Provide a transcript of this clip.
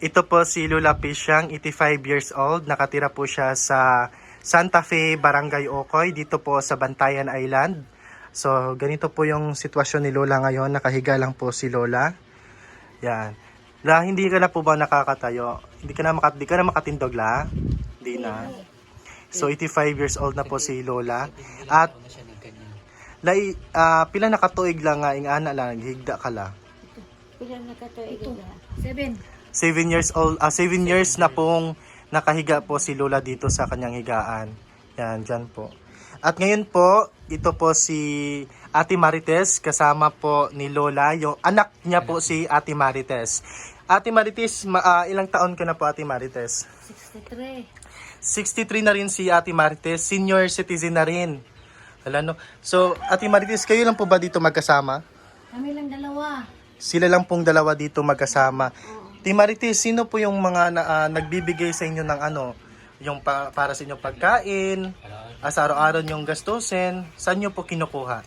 Ito po si Lola Pisyang, 85 years old. Nakatira po siya sa Santa Fe, Barangay Ocoy, dito po sa Bantayan Island. So, ganito po yung sitwasyon ni Lola ngayon. Nakahiga lang po si Lola. Yan. La, hindi ka na po ba nakakatayo? Hindi ka na makatindog, la? Hindi na. So, 85 years old na po si Lola. At, lai, pila nakatuig lang nga, ingana lang, higda ka la. Pila na ka to ito? 7 years old, 7 years na pong nakahiga po si Lola dito sa kanyang higaan. Yan, dyan po. At ngayon po, ito po si Ate Marites, kasama po ni Lola, yung anak niya po si Ate Marites. Ate Marites, ilang taon ka na po Ate Marites? 63. 63 na rin si Ate Marites, senior citizen na rin. Wala, no? So, Ate Marites, kayo lang po ba dito magkasama? Kami lang dalawa. Sila lang pong dalawa dito magkasama. Ate Marites, sino po yung mga nagbibigay sa inyo ng para sa inyong pagkain, sa araw-araw yung gastusin, saan nyo po kinukuha?